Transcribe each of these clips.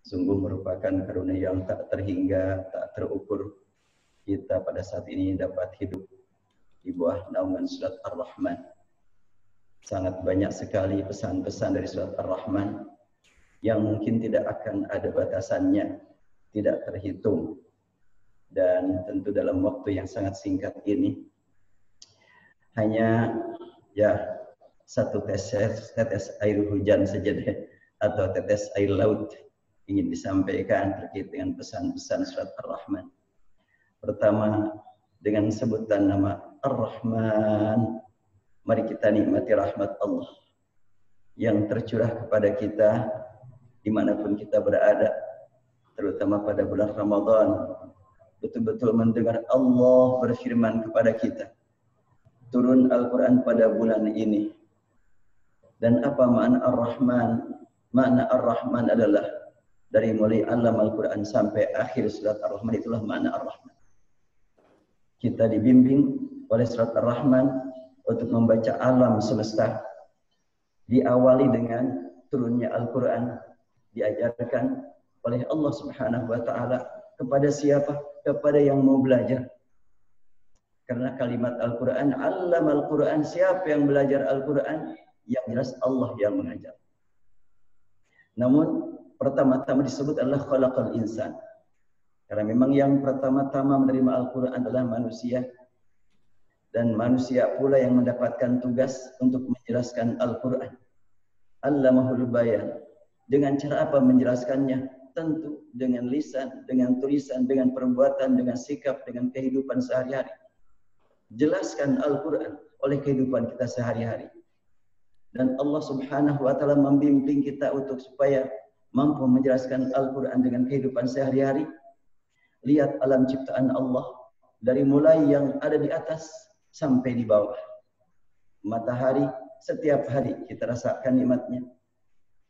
Sungguh merupakan karunia yang tak terhingga, tak terukur. Kita pada saat ini dapat hidup di bawah naungan surat Ar-Rahman. Sangat banyak sekali pesan-pesan dari surat Ar-Rahman yang mungkin tidak akan ada batasannya, tidak terhitung. Dan tentu dalam waktu yang sangat singkat ini, hanya ya satu tetes air hujan saja deh, atau tetes air laut ingin disampaikan terkait dengan pesan-pesan surat Ar-Rahman. Pertama, dengan sebutan nama Ar-Rahman, mari kita nikmati rahmat Allah yang tercurah kepada kita dimanapun kita berada, terutama pada bulan Ramadan. Betul-betul mendengar Allah berfirman kepada kita. Turun Al-Quran pada bulan ini. Dan apa makna Ar-Rahman? Makna Ar-Rahman adalah dari mulai alam Al-Quran sampai akhir surat Ar-Rahman, itulah makna Ar-Rahman. Kita dibimbing oleh surat Ar-Rahman untuk membaca alam semesta. Diawali dengan turunnya Al-Quran, diajarkan oleh Allah Subhanahu wa Ta'ala kepada siapa? Kepada yang mau belajar. Karena kalimat Al-Quran, Allam Al-Quran, siapa yang belajar Al-Quran? Yang jelas Allah yang mengajar. Namun pertama-tama disebut adalah khalaqal insan. Karena memang yang pertama-tama menerima Al-Quran adalah manusia. Dan manusia pula yang mendapatkan tugas untuk menjelaskan Al-Quran. Allamahul bayan. Dengan cara apa menjelaskannya? Tentu dengan lisan, dengan tulisan, dengan perbuatan, dengan sikap, dengan kehidupan sehari-hari. Jelaskan Al-Quran oleh kehidupan kita sehari-hari. Dan Allah Subhanahu wa Ta'ala membimbing kita untuk supaya mampu menjelaskan Al-Quran dengan kehidupan sehari-hari. Lihat alam ciptaan Allah dari mulai yang ada di atas sampai di bawah. Matahari setiap hari kita rasakan nikmatnya.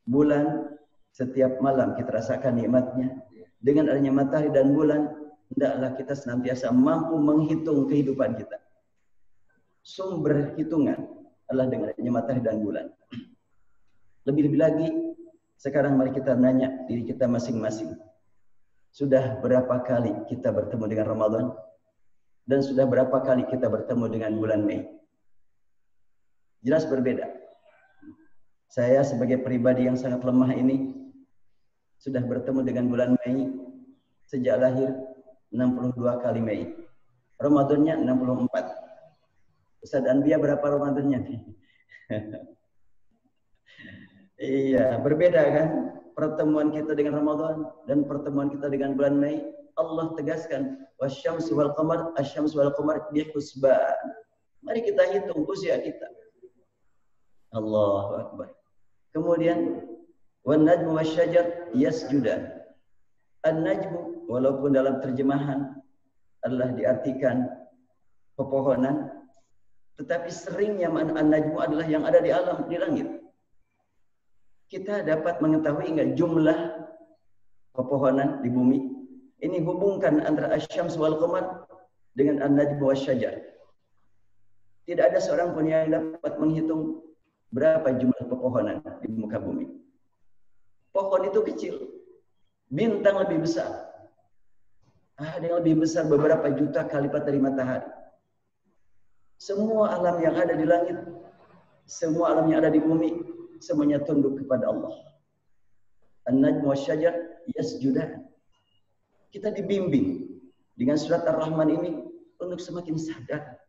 Bulan setiap malam kita rasakan nikmatnya. Dengan adanya matahari dan bulan, hendaklah kita senantiasa mampu menghitung kehidupan kita. Sumber hitungan adalah dengan adanya matahari dan bulan. Lebih-lebih lagi, sekarang mari kita nanya diri kita masing-masing. Sudah berapa kali kita bertemu dengan Ramadan? Dan sudah berapa kali kita bertemu dengan bulan Mei? Jelas berbeda. Saya sebagai pribadi yang sangat lemah ini, sudah bertemu dengan bulan Mei sejak lahir 62 kali Mei. Ramadannya 64. Ustaz Anbiya berapa Ramadannya? Iya, berbeda kan? Pertemuan kita dengan Ramadan dan pertemuan kita dengan bulan Mei. Allah tegaskan, wasyamsu wal qamar, asyamsu wal qamar bihusban. Mari kita hitung usia kita. Allahu Akbar. Kemudian wan najmu wasyajar yasjudan. An-najmu walaupun dalam terjemahan adalah diartikan pepohonan, tetapi seringnya makna an-najmu adalah yang ada di alam, di langit. Kita dapat mengetahui enggak jumlah pepohonan di bumi? Ini hubungkan antara asyams wal qamar dengan an-najmu wasyajar. Tidak ada seorang pun yang dapat menghitung berapa jumlah pepohonan di muka bumi. Pohon itu kecil, bintang lebih besar. Ada yang lebih besar beberapa juta kali lipat dari matahari. Semua alam yang ada di langit, semua alam yang ada di bumi, semuanya tunduk kepada Allah. An-najmu wasyajar yasjudan. Kita dibimbing dengan surat Ar-Rahman ini untuk semakin sadar.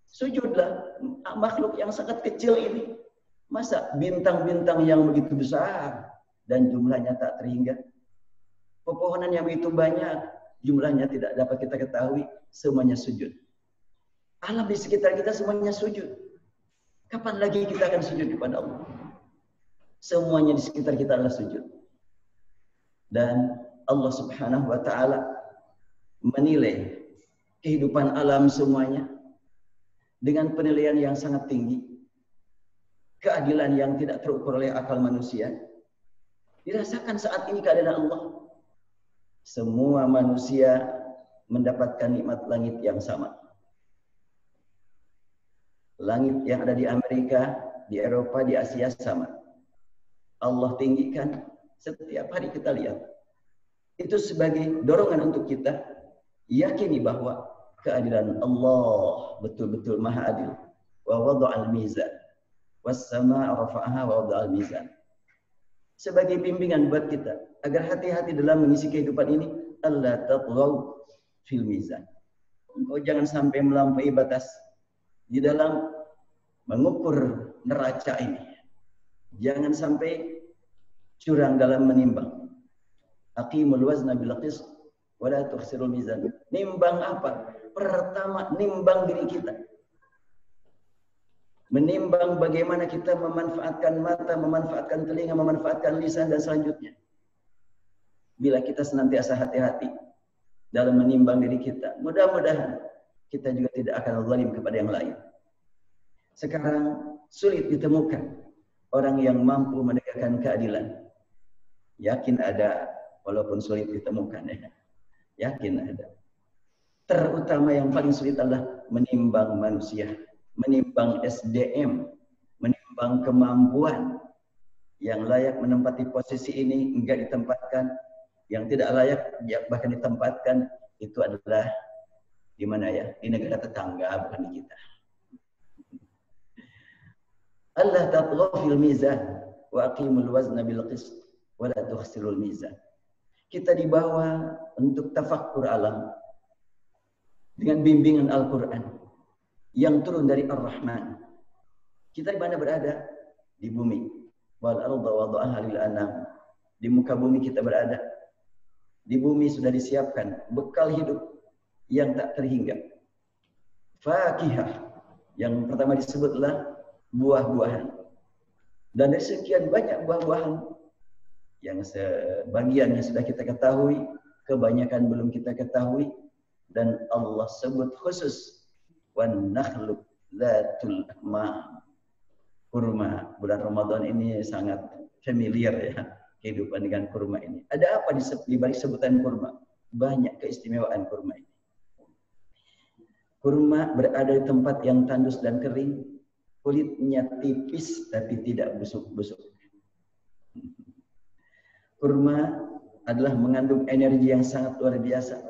Sujudlah makhluk yang sangat kecil ini. Masa bintang-bintang yang begitu besar dan jumlahnya tak terhingga. Pepohonan yang begitu banyak, jumlahnya tidak dapat kita ketahui, semuanya sujud. Alam di sekitar kita semuanya sujud. Kapan lagi kita akan sujud kepada Allah? Semuanya di sekitar kita adalah sujud. Dan Allah Subhanahu wa Ta'ala menilai kehidupan alam semuanya dengan penilaian yang sangat tinggi. Keadilan yang tidak terukur oleh akal manusia. Dirasakan saat ini keadaan Allah. Semua manusia mendapatkan nikmat langit yang sama. Langit yang ada di Amerika, di Eropa, di Asia sama. Allah tinggikan Setiap hari kita lihat. Itu sebagai dorongan untuk kita yakini bahwa keadilan Allah betul-betul maha adil. Wa wada'al mizan. Was sama'a rafa'aha wa wada'al mizan. Sebagai bimbingan buat kita agar hati-hati dalam mengisi kehidupan ini, alla tatghaw fil mizan. Engkau jangan sampai melampaui batas di dalam mengukur neraca ini. Jangan sampai curang dalam menimbang. Aqimul wazna bil qist wa la tukhsirul mizan. Nimbang apa? Pertama, nimbang diri kita. Menimbang bagaimana kita memanfaatkan mata, memanfaatkan telinga, memanfaatkan lisan, dan selanjutnya. Bila kita senantiasa hati-hati dalam menimbang diri kita, mudah-mudahan kita juga tidak akan zalim kepada yang lain. Sekarang sulit ditemukan orang yang mampu menegakkan keadilan. Yakin ada, walaupun sulit ditemukan ya. Yakin ada. Terutama yang paling sulit adalah menimbang manusia, menimbang SDM, menimbang kemampuan. Yang layak menempati posisi ini enggak ditempatkan, yang tidak layak bahkan ditempatkan, itu adalah di mana ya? Di negara tetangga, bukan di kita. Allah tatghaw fil mizan wa aqimul wazna bil qist wa la tukhsirul mizan. Kita dibawa untuk tafakkur alam dengan bimbingan Al-Qur'an yang turun dari Ar-Rahman. Kita di mana berada? Di bumi. Wal arda wada'aha lil anam. Di muka bumi kita berada. Di bumi sudah disiapkan bekal hidup yang tak terhingga. Fakihah, yang pertama disebutlah buah-buahan. Dan dari sekian banyak buah-buahan yang sebagiannya sudah kita ketahui, kebanyakan belum kita ketahui, dan Allah sebut khusus wan nakhlu dzatul akmam. Kurma, bulan Ramadan ini sangat familiar ya, kehidupan dengan kurma ini. Ada apa di balik sebutan kurma? Banyak keistimewaan kurma ini. Kurma berada di tempat yang tandus dan kering, kulitnya tipis tapi tidak busuk-busuk. Kurma adalah mengandung energi yang sangat luar biasa.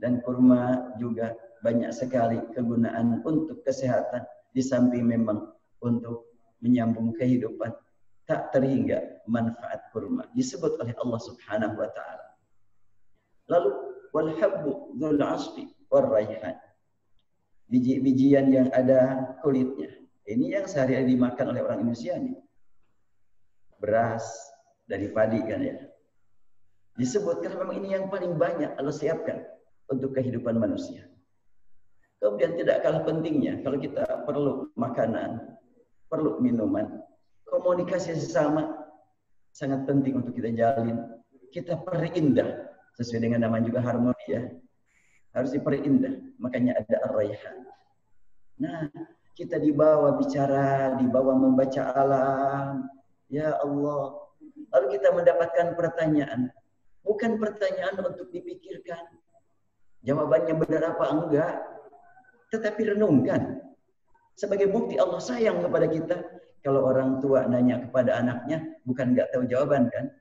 Dan kurma juga banyak sekali kegunaan untuk kesehatan, di samping memang untuk menyambung kehidupan. Tak terhingga manfaat kurma disebut oleh Allah Subhanahu wa taala. Lalu wal habbu dzul 'asfi war raihan. Biji-bijian yang ada kulitnya. Ini yang sehari-hari dimakan oleh orang Indonesia nih. Beras dari padi kan ya. Disebutkan memang ini yang paling banyak Allah siapkan untuk kehidupan manusia. Kemudian tidak kalah pentingnya kalau kita perlu makanan, perlu minuman, komunikasi sesama sangat penting untuk kita jalin. Kita perindah sesuai dengan nama juga harmoni ya. Harus diperindah. Makanya ada ar-raihan. Nah, kita dibawa bicara, dibawa membaca alam. Ya Allah. Lalu kita mendapatkan pertanyaan. Bukan pertanyaan untuk dipikirkan. Jawabannya benar apa enggak. Tetapi renungkan. Sebagai bukti Allah sayang kepada kita. Kalau orang tua nanya kepada anaknya, bukan enggak tahu jawaban kan.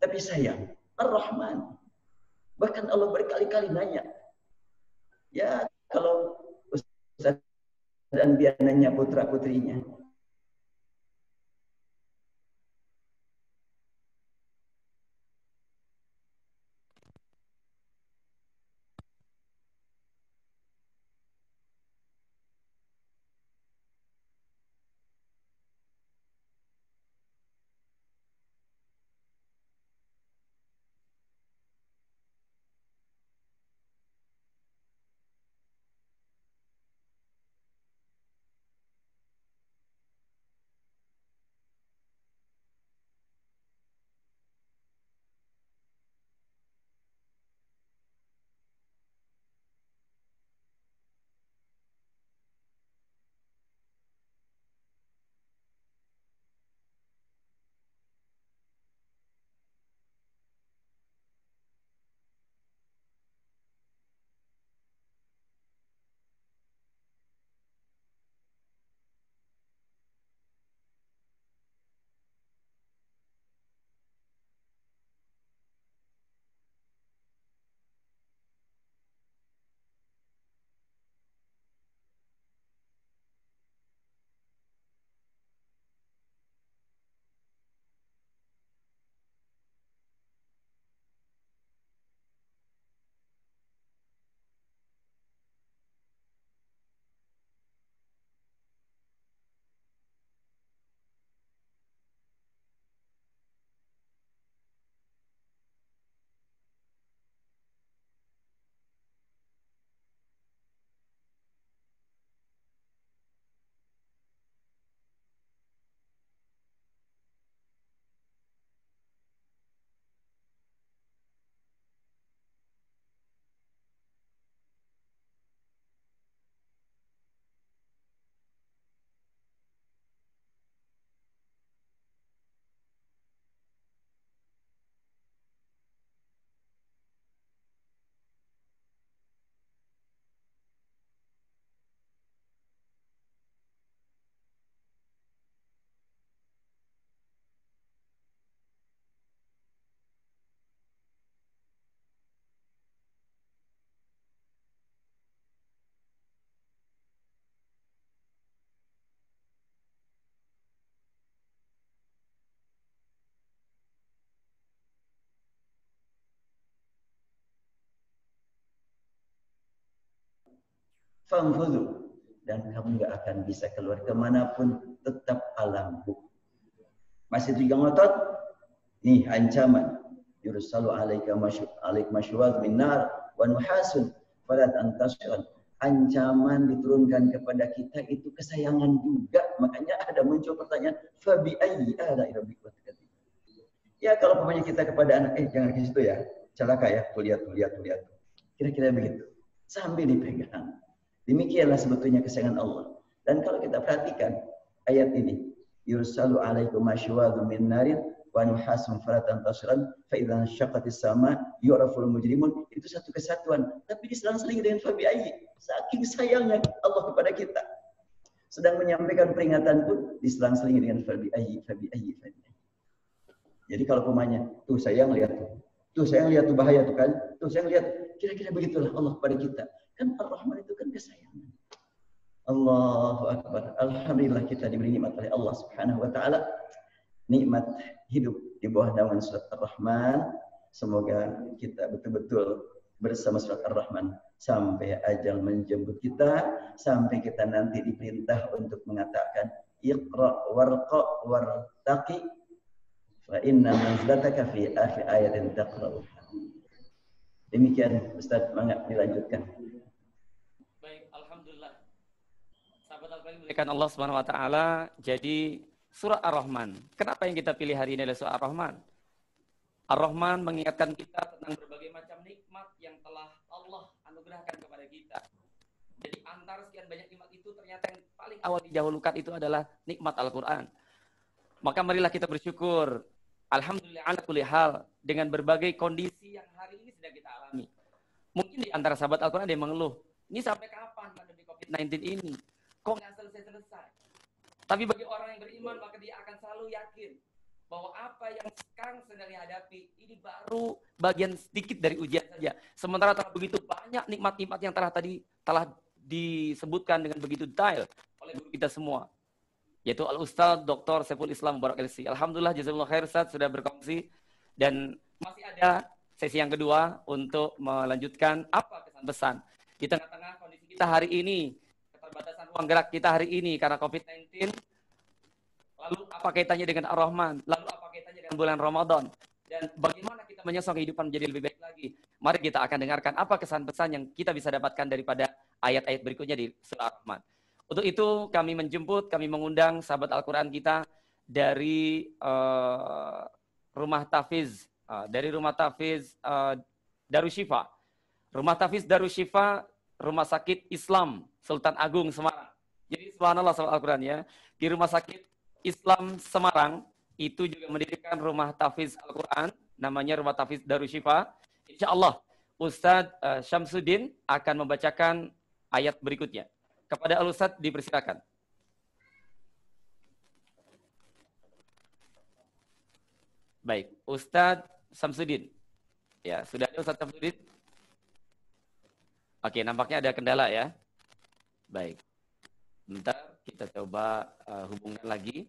Tapi sayang. Ar-Rahman. Bahkan Allah berkali-kali nanya. Ya, kalau Ustaz dan dia nanya putra-putrinya. famfudhu, dan kamu nggak akan bisa keluar kemanapun, tetap alam hukum. Masih juga ngotot, nih ancaman, yursalu alaika masyuwad min nar wa nuhasun fala tantasir. Ancaman diturunkan kepada kita itu kesayangan juga. Makanya ada muncul pertanyaan, fabi ayyi ala rabbika tukadzib. Ya kalau pokoknya kita kepada anak, jangan ke situ ya, celaka ya, tuh lihat. Kira-kira begitu. Sambil dipegang. Demikianlah sebetulnya kesayangan Allah. Dan kalau kita perhatikan ayat ini, yursalu alaikum masyuwadun min narin wa nuhasun fala tantasiran fa idza syaqqatis sama yu'raful mujrimun. Itu satu kesatuan, tapi diselang-seling dengan fabi ayyi. Saking sayangnya Allah kepada kita. Sedang menyampaikan peringatan pun diselang-seling dengan fabi ayyi. Jadi kalau pemanya, tuh sayang lihat tuh. Tuh sayang lihat tuh bahaya tuh kan. Tuh sayang lihat. Kira-kira begitulah Allah kepada kita. Kan Ar-Rahman itu kan kesayangan. Allahu Akbar. Alhamdulillah kita diberi nikmat oleh Allah Subhanahu wa taala. Nikmat hidup di bawah naungan surat Ar-Rahman. Semoga kita betul-betul bersama surat Ar-Rahman sampai ajal menjemput kita, sampai kita nanti diperintah untuk mengatakan Iqra warqa wartaqi fa inna manzilataka fi akhir ayatin taqra'uha. Demikian Ustaz, mangga dilanjutkan. Baik, alhamdulillah. Sahabat Al-Quran dimuliakan Allah Subhanahu wa taala. Jadi surah Ar-Rahman. Kenapa yang kita pilih hari ini adalah surah Ar-Rahman? Ar-Rahman mengingatkan kita tentang berbagai macam nikmat yang telah Allah anugerahkan kepada kita. Jadi antara sekian banyak nikmat itu ternyata yang paling awal didahulukan itu adalah nikmat Al-Quran. Maka marilah kita bersyukur. Alhamdulillah ala kulli hal, dengan berbagai kondisi yang hari ini sedang kita alami. Mungkin di antara sahabat Al-Quran ada yang mengeluh, ini sampai kapan pandemi COVID-19 ini? Kok nggak selesai-selesai? Tapi bagi orang yang beriman, maka dia akan selalu yakin bahwa apa yang sekarang sedang dihadapi, ini baru bagian sedikit dari ujian saja. Sementara telah begitu banyak nikmat-nikmat yang telah disebutkan dengan begitu detail oleh guru kita semua, yaitu Al-Ustadz Dr. Saiful Islam Mubarak LC. Alhamdulillah, jazakallahu khair Ustadz sudah berkongsi. Dan masih ada sesi yang kedua untuk melanjutkan apa kesan-pesan. Di tengah-tengah kondisi kita hari ini, keterbatasan ruang gerak kita hari ini karena COVID-19, lalu apa kaitannya dengan Ar-Rahman, lalu apa kaitannya dengan bulan Ramadan, dan bagaimana kita menyosong kehidupan menjadi lebih baik lagi. Mari kita akan dengarkan apa kesan-pesan yang kita bisa dapatkan daripada ayat-ayat berikutnya di surah Ar-Rahman. Untuk itu kami mengundang sahabat Al-Quran kita dari Rumah Tafiz, Darusshifa. Rumah Tafiz Darusshifa, Rumah Sakit Islam Sultan Agung Semarang. Jadi subhanallah sahabat Al-Quran ya. Di Rumah Sakit Islam Semarang itu juga mendirikan Rumah Tafiz Al-Quran, namanya Rumah Tafiz Darusshifa. Insyaallah Ustadz Syamsuddin akan membacakan ayat berikutnya. Kepada Al-Ustadz dipersilakan. Baik, Ustadz Syamsuddin. Ya, sudah ada Ustadz Syamsuddin? Oke, nampaknya ada kendala ya. Baik. Bentar, kita coba hubungkan lagi.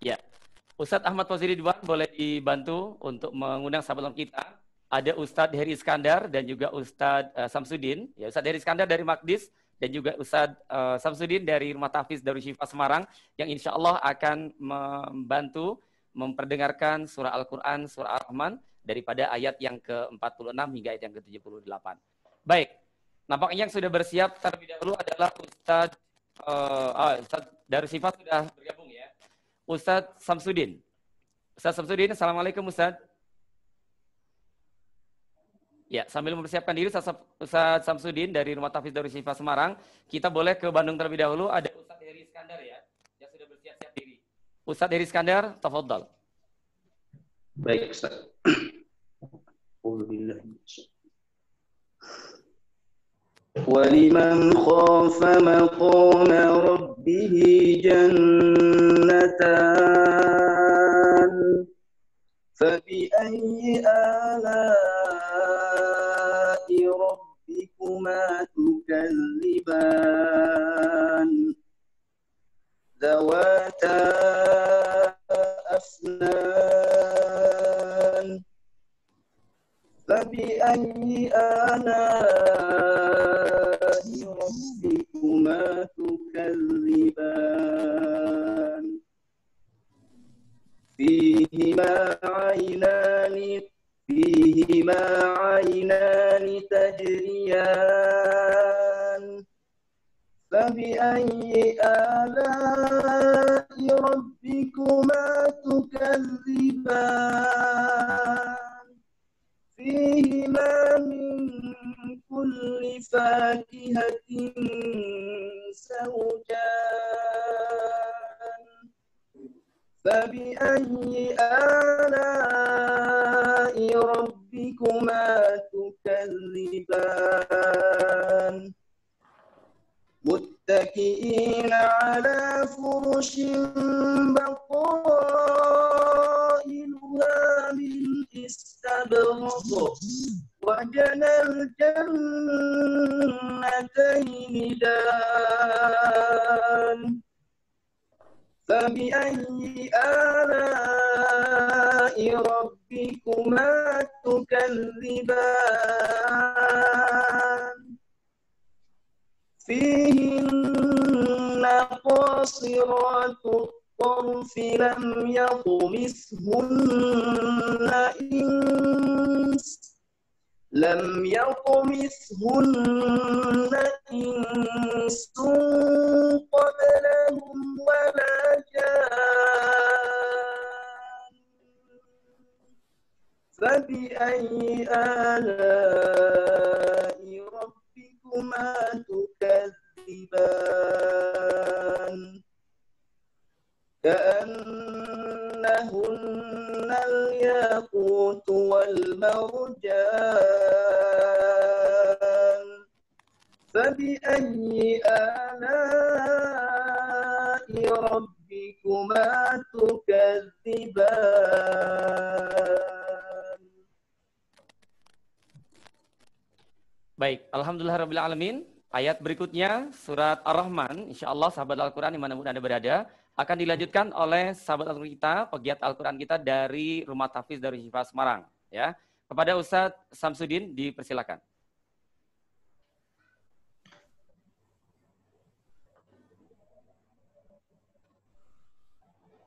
Ya, Ustadz Ahmad Fauzi Ridwan boleh dibantu untuk mengundang sahabat kita. Ada Ustadz Heri Iskandar dan juga Ustadz Syamsuddin. Ya, Ustadz Heri Iskandar dari Makdis dan juga Ustadz Syamsuddin dari Rumah Tafiz Darusshifa Semarang yang insya Allah akan membantu memperdengarkan surah Al-Quran, surah Ar-Rahman daripada ayat yang ke-46 hingga ayat yang ke-78. Baik, nampaknya yang sudah bersiap terlebih dahulu adalah Ustadz Darusshifa sudah bergabung ya. Ustadz Syamsuddin. Ustadz Syamsuddin, Assalamualaikum Ustadz. Ya, sambil mempersiapkan diri Ustadz Syamsuddin dari Rumah Tafiz Darusshifa Semarang, kita boleh ke Bandung terlebih dahulu. Ada Ustadz Heri Iskandar ya, yang sudah bersiap-siap diri. Ustadz Heri Iskandar, tafadhal. Baik, Ustaz. وَلِمَنْ خَافَ مَقَامَ رَبِّهِ جَنَّتَانِ فَبِأَيِّ آلَاءِ رَبِّكُمَا تُكَذِّبَانِ ذَوَاتَا أَفْنَانٍ فبأي آلاء ربكما تكذبان فيهما عينان تجريان فبأي آلاء ربكما تكذبان فيهما من كل فاكهة زوجان فبأي آلاء ربكما تكذبان متكئين على فرش بطائنها من استبرق وجنى الجنتين دان فبأي آلاء ربكما تكذبان فيهن قاصرات الطرف لم يطمثهن إنس قبلهم ولا جان فبأي آلاء ربكما تكذبان كأنهن الياقوت والمرجان فبأي آلاء ربكما تكذبان. Baik, Alhamdulillahirabbil alamin. Ayat berikutnya surat Ar-Rahman, insyaallah sahabat Al-Qur'an dimanapun Anda berada, akan dilanjutkan oleh sahabat Al-Qur'an kita, pegiat Al-Qur'an kita dari Rumah Tahfiz Darus Syifa Semarang, ya. Kepada Ustadz Samsudin dipersilakan.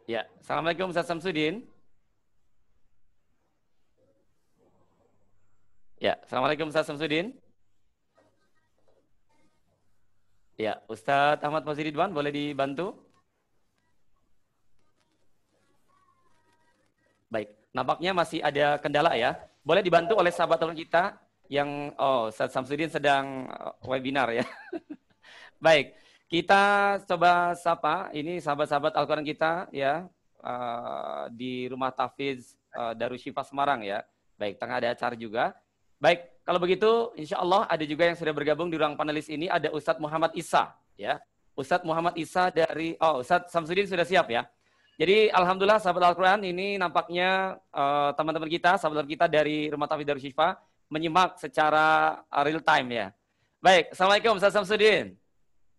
Ya, Assalamualaikum Ustadz Samsudin. Ya, Assalamualaikum Ustadz Samsudin. Ya, Ustadz Ahmad Fauzi Ridwan, boleh dibantu? Baik, nampaknya masih ada kendala ya. Boleh dibantu oleh sahabat teman kita yang, Ustadz Samsudin sedang webinar ya. Baik, kita coba sapa, ini sahabat-sahabat Al-Quran kita ya, di Rumah Tahfiz Darus Syifa Semarang ya. Baik, tengah ada acara juga. Baik, kalau begitu insya Allah ada juga yang sudah bergabung di ruang panelis ini, ada Ustadz Muhammad Isa ya. Ustadz Muhammad Isa dari, Ustadz Samsudin sudah siap ya. Jadi alhamdulillah sahabat Al-Quran ini nampaknya teman-teman kita, sahabat kita dari Rumah Tahfiz Darus Syifa menyimak secara real time ya. Baik, Assalamualaikum Ustadz Samsudin.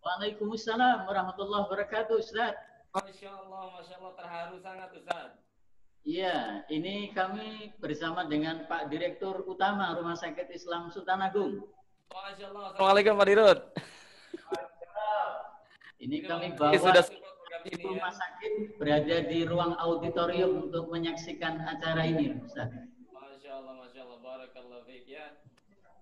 Waalaikumsalam warahmatullahi wabarakatuh, Ustaz. Masya Allah, terharu sangat Ustaz. Iya, ini kami bersama dengan Pak Direktur Utama Rumah Sakit Islam Sultan Agung. Masya Allah. Assalamualaikum Pak Dirut. Ini kami bawa rumah sakit berada di ruang auditorium untuk menyaksikan acara ini, Ustaz. Masya Allah, barakallahu fiik ya.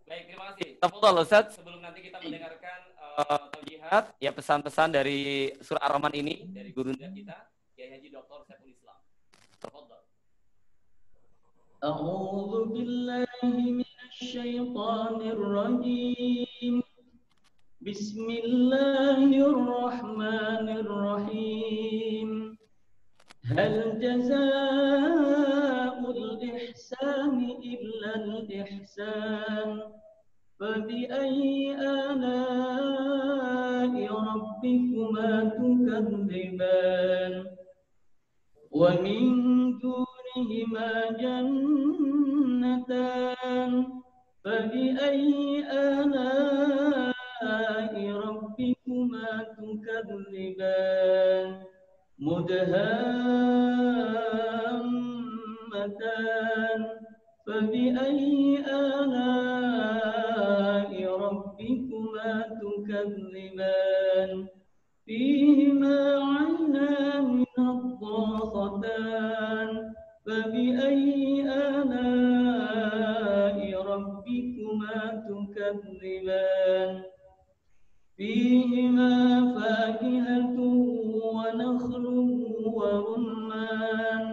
Baik, terima kasih. Tafadhol Ustaz, sebelum nanti kita mendengarkan taujihat, ya pesan-pesan dari surah Ar-Rahman ini dari gurunda kita, Kiai Haji Dr. Saiful Islam. Tafadhol. A'udzu billahi minasy syaithanir rajim. Bismillahirrahmanirrahim. Hal jazaa'ul ihsani illal ihsan. Fabi'ayyi ala'i rabbikuma tukadziban. Wa min dunihima jannatan. Fabi'ayyi ala'i rabbikuma tukadziban. Mudhammatan. فبأي آلاء ربكما تكذبان فيهما عينان نضاختان فبأي آلاء ربكما تكذبان فيهما فاكهة ونخل ورمان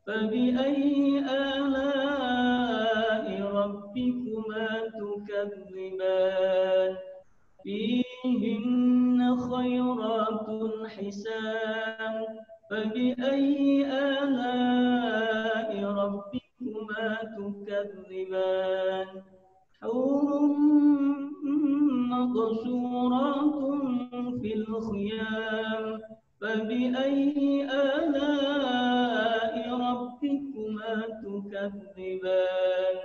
فبأي آلاء ربكما تكذبان فيهن خيرات حسان فبأي آلاء ربكما تكذبان حور مقصورات في الخيام فبأي آلاء ربكما تكذبان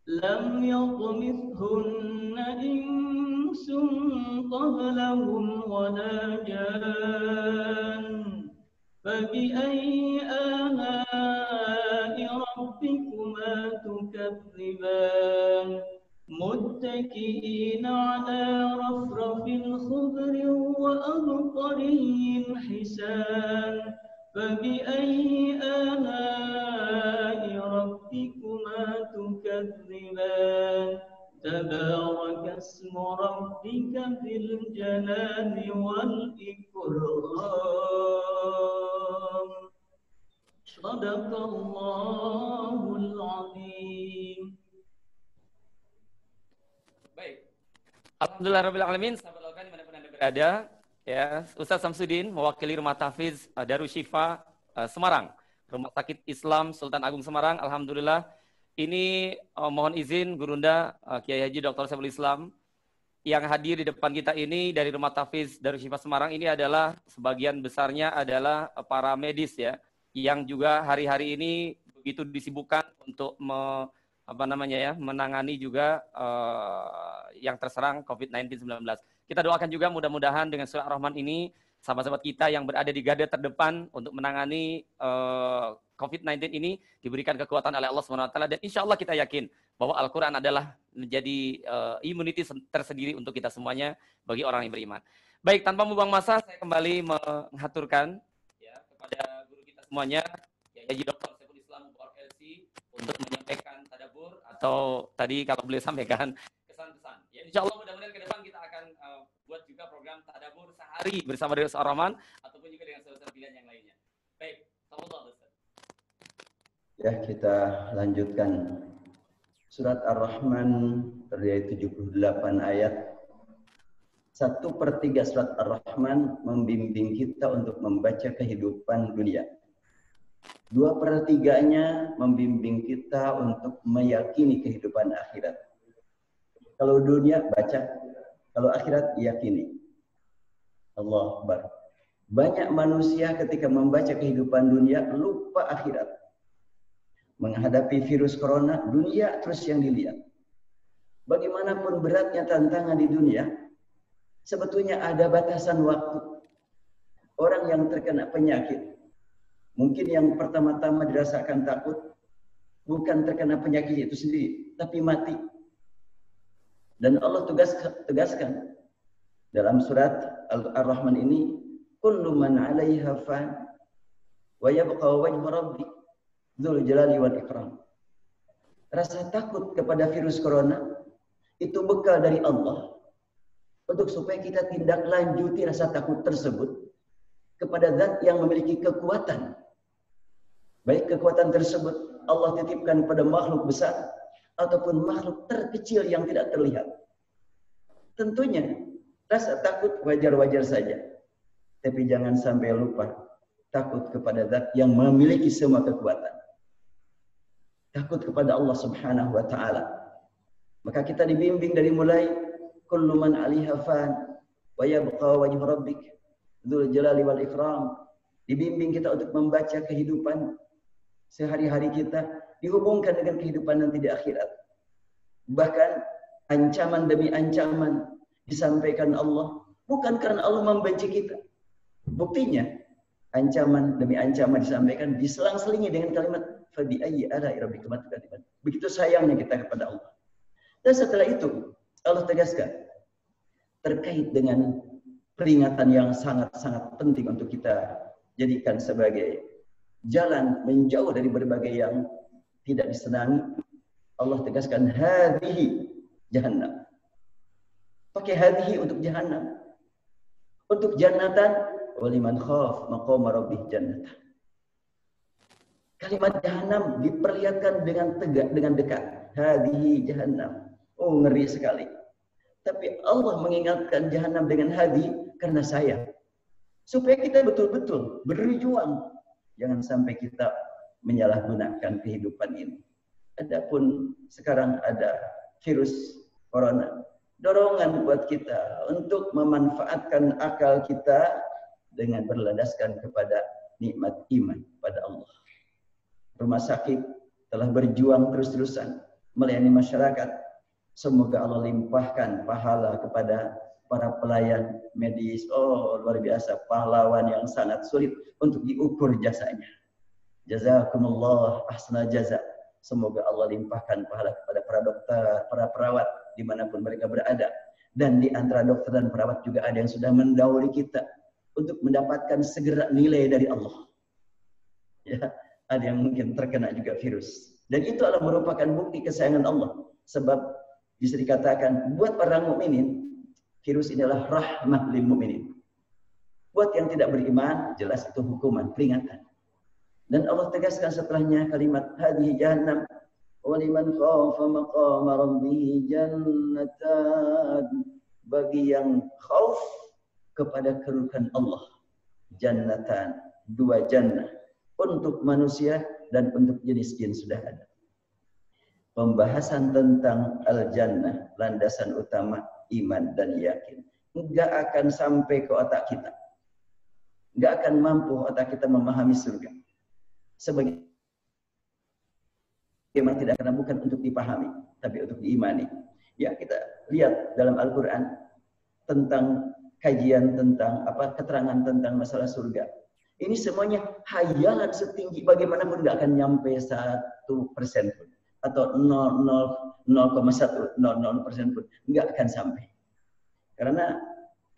لم يطمثهن إنس قبلهم ولا جان فبأي آلاء ربكما تكذبان متكئين على رفرف خضر وأبقري حسان فبأي آلاء ربكما تكذبان تبارك اسم ربك ذي الجلال والإكرام صدق الله العظيم. Baik. Alhamdulillah Rabbil Alamin, sahabat Al-Quran dimanapun Anda berada. Ya, Ustaz Samsudin mewakili Rumah Tahfiz Darus Syifa Semarang, Rumah Sakit Islam Sultan Agung Semarang. Alhamdulillah, ini mohon izin Gurunda Kiai Haji Dr. Saiful Islam yang hadir di depan kita ini dari Rumah Tahfiz Darus Syifa Semarang ini adalah sebagian besarnya adalah para medis ya, yang juga hari-hari ini begitu disibukkan untuk menangani juga yang terserang COVID-19. Kita doakan juga mudah-mudahan dengan surah Ar-Rahman ini sahabat-sahabat kita yang berada di garda terdepan untuk menangani COVID-19 ini diberikan kekuatan oleh Allah SWT, dan insya Allah kita yakin bahwa Al-Quran adalah menjadi immunity tersendiri untuk kita semuanya bagi orang yang beriman. Baik, tanpa membuang masa, saya kembali mengaturkan ya, kepada guru kita semuanya, Haji Dr. Saiful Islam LC, untuk menyampaikan tadabbur atau tadi kalau boleh sampaikan kesan-pesan. Ya, insya Allah mudah-mudahan ke depan kita akan buat juga program tadabbur sehari bersama Darus Ar-Rahman ataupun juga dengan saudara pilihan yang lainnya. Baik, tafadhol Ustaz. Ya, kita lanjutkan surat Ar-Rahman terdiri 78 ayat. 1/3 surat Ar-Rahman membimbing kita untuk membaca kehidupan dunia. 2/3-nya membimbing kita untuk meyakini kehidupan akhirat. Kalau dunia baca, kalau akhirat yakini. Allah Akbar. Banyak manusia ketika membaca kehidupan dunia lupa akhirat. Menghadapi virus corona, dunia terus yang dilihat. Bagaimanapun beratnya tantangan di dunia, sebetulnya ada batasan waktu. Orang yang terkena penyakit, mungkin yang pertama-tama dirasakan takut, bukan terkena penyakit itu sendiri, tapi mati. Dan Allah tegaskan dalam surat Ar-Rahman ini, kullu man 'alaiha fan wa yabqa wajhu rabbik dzul jalali wal ikram. Rasa takut kepada virus corona itu bekal dari Allah untuk supaya kita tindak lanjuti rasa takut tersebut kepada zat yang memiliki kekuatan. Baik kekuatan tersebut Allah titipkan pada makhluk besar ataupun makhluk terkecil yang tidak terlihat. Tentunya rasa takut wajar-wajar saja. Tapi jangan sampai lupa takut kepada zat yang memiliki semua kekuatan. Takut kepada Allah Subhanahu wa taala. Maka kita dibimbing dari mulai kullu man 'alaiha fan wa yabqa wajhu rabbik dzul jalali wal ikram. Dibimbing kita untuk membaca kehidupan sehari-hari kita dihubungkan dengan kehidupan nanti di akhirat. Bahkan ancaman demi ancaman disampaikan Allah bukan karena Allah membenci kita. Buktinya ancaman demi ancaman disampaikan, diselang-selingi dengan kalimat fabi ayyi ala'i rabbika tukadziban. Begitu sayangnya kita kepada Allah. Dan setelah itu Allah tegaskan terkait dengan peringatan yang sangat-sangat penting untuk kita jadikan sebagai jalan menjauh dari berbagai yang tidak disenangi. Allah tegaskan hadhihi jahannam. Pakai hadhihi untuk jahannam. Untuk jannatan waliman khaf maqama rabbih jannatan. Kalimat jahannam diperlihatkan dengan tegak, dengan dekat. Hadhihi jahannam. Oh, ngeri sekali. Tapi Allah mengingatkan jahannam dengan hadi karena sayang. Supaya kita betul-betul berjuang. Jangan sampai kita menyalahgunakan kehidupan ini. Adapun sekarang ada virus corona. Dorongan buat kita untuk memanfaatkan akal kita dengan berlandaskan kepada nikmat iman pada Allah. Rumah sakit telah berjuang terus-terusan melayani masyarakat. Semoga Allah limpahkan pahala kepada para pelayan medis. Oh, luar biasa, pahlawan yang sangat sulit untuk diukur jasanya. Jazakumullah ahsana jaza. Semoga Allah limpahkan pahala kepada para dokter, para perawat dimanapun mereka berada. Dan di antara dokter dan perawat juga ada yang sudah mendahului kita untuk mendapatkan segera nilai dari Allah. Ya, ada yang mungkin terkena juga virus. Dan itu adalah merupakan bukti kesayangan Allah. Sebab bisa dikatakan buat para mukminin, virus ini adalah rahmah lil mukminin. Buat yang tidak beriman, jelas itu hukuman, peringatan. Dan Allah tegaskan setelahnya kalimat hadhihi jahannam waliman khafa maqama rabbih jannatan. Bagi yang khauf kepada kedudukan Allah, jannatan, dua jannah untuk manusia dan untuk jenis jin sudah ada. Pembahasan tentang al-jannah, landasan utama iman dan yakin, enggak akan sampai ke otak kita. Enggak akan mampu otak kita memahami surga. Sebagaimana tidak, karena bukan untuk dipahami, tapi untuk diimani. Ya, kita lihat dalam Al-Quran tentang kajian tentang keterangan tentang masalah surga. Ini semuanya hayalan setinggi bagaimanapun nggak akan nyampe 1% pun atau 0,100% pun nggak akan sampai. Karena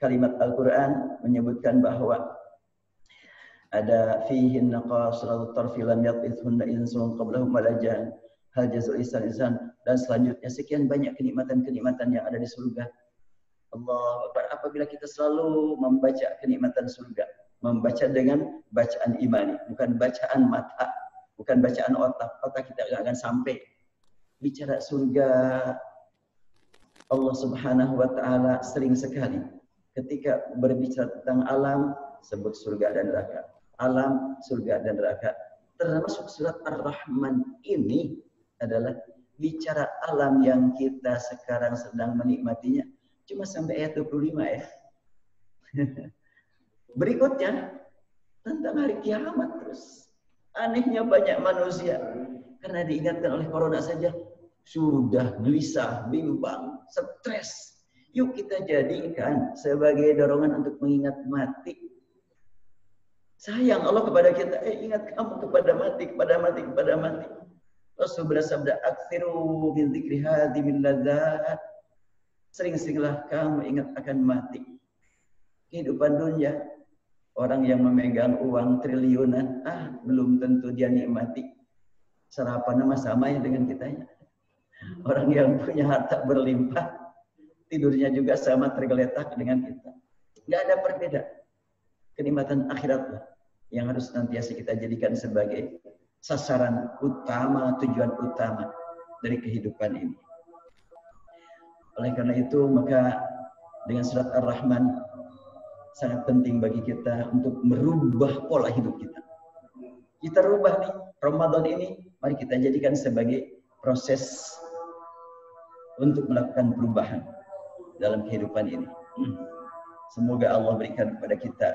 kalimat Al-Quran menyebutkan bahwa ada fihin naqasratul tarfi lam yatithunna insun qablahum wala jan hal jazaa'ul ihsan, dan selanjutnya sekian banyak kenikmatan-kenikmatan yang ada di surga. Allah, apabila kita selalu membaca kenikmatan surga, membaca dengan bacaan imani, bukan bacaan mata, bukan bacaan otak kita nggak akan sampai. Bicara surga, Allah Subhanahu wa Ta'ala sering sekali ketika berbicara tentang alam sebut surga dan neraka. Alam, surga dan neraka. Termasuk surat Ar-Rahman ini adalah bicara alam yang kita sekarang sedang menikmatinya. Cuma sampai ayat 25 ya. Berikutnya tentang hari kiamat terus. Anehnya banyak manusia karena diingatkan oleh corona saja sudah gelisah, bimbang, stres. Yuk kita jadikan sebagai dorongan untuk mengingat mati. Sayang Allah kepada kita, ingat kamu kepada mati, kepada mati, kepada mati. Rasul bersabda, "Aktsiru min dzikri hadhimil ladzat." Sering-seringlah kamu ingat akan mati. Kehidupan dunia, orang yang memegang uang triliunan, belum tentu dia nikmati. Sarapan sama sama ya dengan kitanya. Orang yang punya harta berlimpah, tidurnya juga sama tergeletak dengan kita. Nggak ada perbedaan. Kenikmatan akhiratlah yang harus nantiasa kita jadikan sebagai sasaran utama, tujuan utama dari kehidupan ini. Oleh karena itu, maka dengan surat Ar-Rahman sangat penting bagi kita untuk merubah pola hidup kita. Kita rubah nih, Ramadan ini, mari kita jadikan sebagai proses untuk melakukan perubahan dalam kehidupan ini. Semoga Allah berikan kepada kita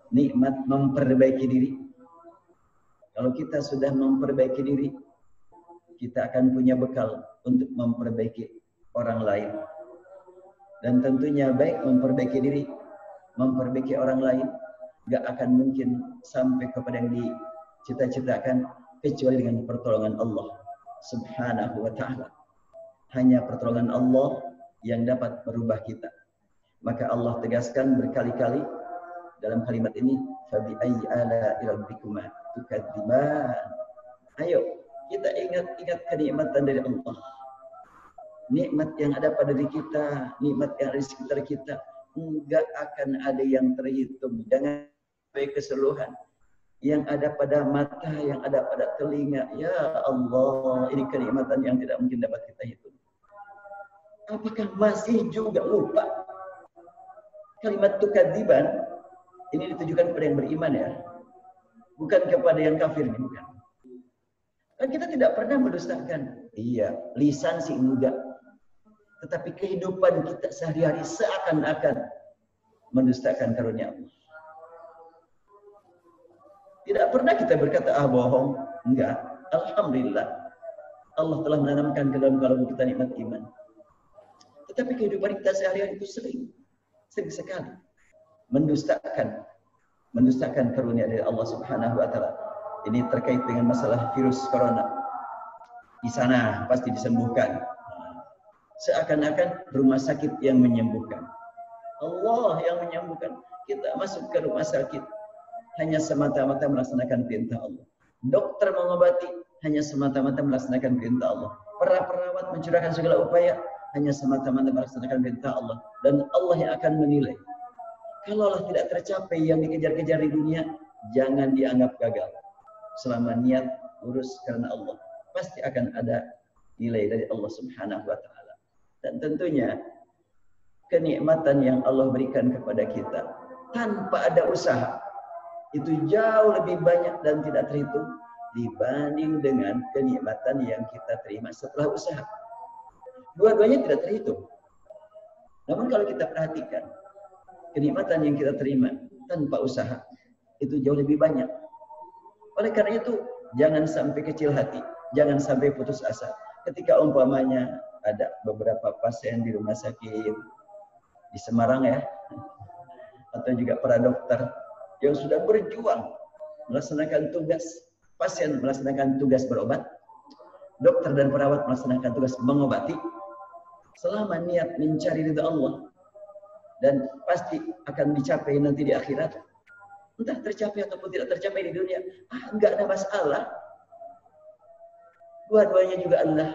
nikmat memperbaiki diri. Kalau kita sudah memperbaiki diri, kita akan punya bekal untuk memperbaiki orang lain. Dan tentunya baik memperbaiki diri, memperbaiki orang lain, nggak akan mungkin sampai kepada yang dicita-citakan kecuali dengan pertolongan Allah Subhanahu wa ta'ala. Hanya pertolongan Allah yang dapat merubah kita. Maka Allah tegaskan berkali-kali dalam kalimat ini, fabi ayyi ala'i rabbikuma tukadziban. Ayo kita ingat kenikmatan dari Allah. Nikmat yang ada pada diri kita, nikmat yang ada di sekitar kita, enggak akan ada yang terhitung. Jangan sampai keseluruhan. Yang ada pada mata, yang ada pada telinga. Ya Allah, ini kenikmatan yang tidak mungkin dapat kita hitung. Apakah masih juga lupa? Kalimat tukadziban ini ditujukan kepada yang beriman ya. Bukan kepada yang kafir, bukan. Kan kita tidak pernah mendustakan. Iya, lisan sih enggak. Tetapi kehidupan kita sehari-hari seakan-akan mendustakan karunia Allah. Tidak pernah kita berkata, bohong. Enggak. Alhamdulillah. Allah telah menanamkan ke dalam kalbu kita nikmat iman. Tetapi kehidupan kita sehari-hari itu sering sekali mendustakan karunia dari Allah Subhanahu wa ta'ala. Ini terkait dengan masalah virus corona. Di sana pasti disembuhkan. Seakan-akan rumah sakit yang menyembuhkan. Allah yang menyembuhkan. Kita masuk ke rumah sakit hanya semata-mata melaksanakan perintah Allah. Dokter mengobati hanya semata-mata melaksanakan perintah Allah. Para perawat mencurahkan segala upaya hanya semata-mata melaksanakan perintah Allah. Dan Allah yang akan menilai. Kalaulah tidak tercapai yang dikejar-kejar di dunia, jangan dianggap gagal. Selama niat lurus karena Allah, pasti akan ada nilai dari Allah Subhanahu wa ta'ala. Dan tentunya kenikmatan yang Allah berikan kepada kita tanpa ada usaha itu jauh lebih banyak dan tidak terhitung dibanding dengan kenikmatan yang kita terima setelah usaha. Dua-duanya tidak terhitung. Namun kalau kita perhatikan kenikmatan yang kita terima tanpa usaha itu jauh lebih banyak. Oleh karena itu jangan sampai kecil hati, jangan sampai putus asa. Ketika umpamanya ada beberapa pasien di rumah sakit di Semarang ya, atau juga para dokter yang sudah berjuang melaksanakan tugas, pasien melaksanakan tugas berobat, dokter dan perawat melaksanakan tugas mengobati, selama niat mencari ridha Allah dan pasti akan dicapai nanti di akhirat, entah tercapai ataupun tidak tercapai di dunia, enggak ada masalah. Dua-duanya juga adalah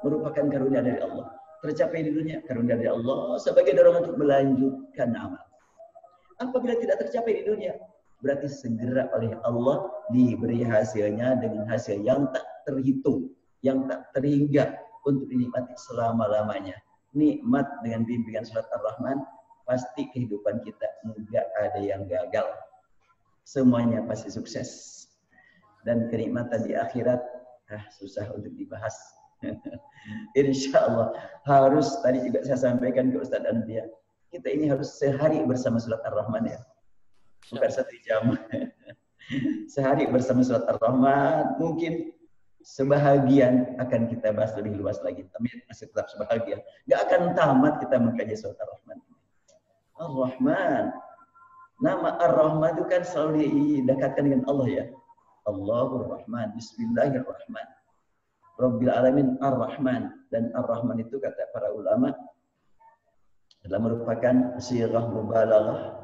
merupakan karunia dari Allah. Tercapai di dunia, karunia dari Allah sebagai dorongan untuk melanjutkan amal. Apabila tidak tercapai di dunia, berarti segera oleh Allah diberi hasilnya dengan hasil yang tak terhitung, yang tak terhingga untuk dinikmati selama-lamanya. Nikmat dengan bimbingan surat Ar-Rahman, pasti kehidupan kita enggak ada yang gagal. Semuanya pasti sukses. Dan kenikmatan di akhirat, susah untuk dibahas. Insya Allah harus, tadi juga saya sampaikan ke Ustadz Anbiya, kita ini harus sehari bersama surat Ar-Rahman ya, bukan 1 jam. Sehari bersama surat Ar-Rahman, mungkin sebahagian akan kita bahas lebih luas lagi, tapi masih tetap sebahagian. Gak akan tamat kita mengkaji surat Ar-Rahman. Ar-Rahman, nama Ar-Rahman itu kan selalu didekatkan dengan Allah ya. Allahur Rahman, Bismillahirrahmanirrahim. Rabbil Alamin Ar-Rahman. Dan Ar-Rahman itu kata para ulama adalah merupakan sirah mubalaghah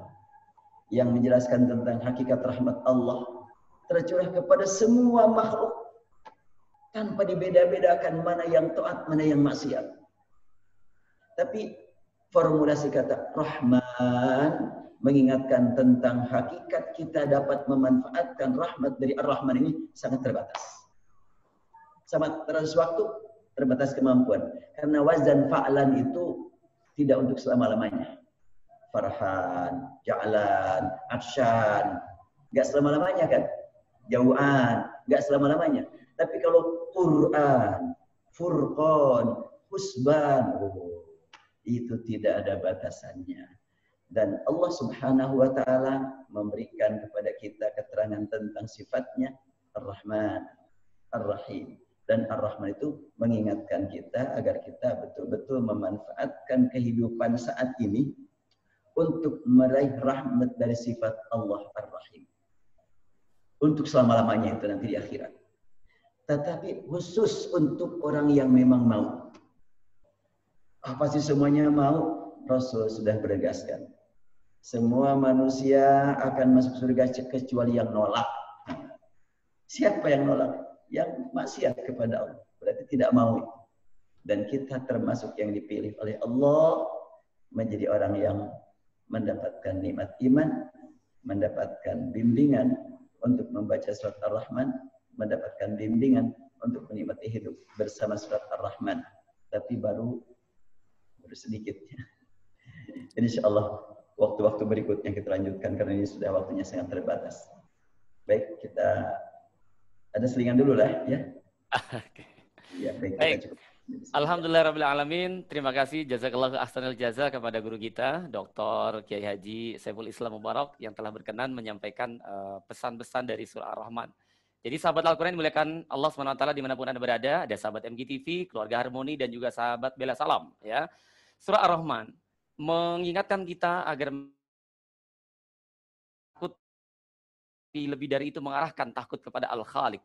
yang menjelaskan tentang hakikat rahmat Allah tercurah kepada semua makhluk tanpa dibeda-bedakan mana yang taat, mana yang maksiat. Tapi formulasi kata Rahman mengingatkan tentang hakikat kita dapat memanfaatkan rahmat dari Ar-Rahman ini sangat terbatas. Sangat terbatas waktu, terbatas kemampuan. Karena wazan fa'lan itu tidak untuk selama-lamanya. Farhan, ja'lan, akshan, nggak selama-lamanya kan? Jauhan, nggak selama-lamanya. Tapi kalau Quran, Furqan, Husban, itu tidak ada batasannya. Dan Allah Subhanahu wa ta'ala memberikan kepada kita keterangan tentang sifatnya Ar-Rahman, Ar-Rahim. Dan Ar-Rahman itu mengingatkan kita agar kita betul-betul memanfaatkan kehidupan saat ini untuk meraih rahmat dari sifat Allah Ar-Rahim. Untuk selama-lamanya itu nanti di akhirat. Tetapi khusus untuk orang yang memang mau. Apa sih semuanya mau? Rasul sudah bertegaskan. Semua manusia akan masuk surga kecuali yang nolak. Siapa yang nolak? Yang maksiat kepada Allah. Berarti tidak mau. Dan kita termasuk yang dipilih oleh Allah menjadi orang yang mendapatkan nikmat iman, mendapatkan bimbingan untuk membaca surat Ar-Rahman, mendapatkan bimbingan untuk menikmati hidup bersama surat Ar-Rahman. Tapi baru sedikit. Insyaallah waktu-waktu berikutnya kita lanjutkan karena ini sudah waktunya sangat terbatas. Baik, kita ada selingan dulu lah ya. Ya, baik. Alhamdulillahirrahmanirrahim. Terima kasih jazakallahu ahsanal jaza kepada guru kita Dr. Kiai Haji Saiful Islam Mubarak yang telah berkenan menyampaikan pesan-pesan dari surah Ar-Rahman. Jadi sahabat Al-Quran dimuliakan Allah SWT dimanapun Anda berada, ada sahabat MGTV, keluarga Harmoni dan juga sahabat Bela Salam ya. Surah Ar-Rahman mengingatkan kita agar takut, lebih dari itu mengarahkan takut kepada Al-Khaliq.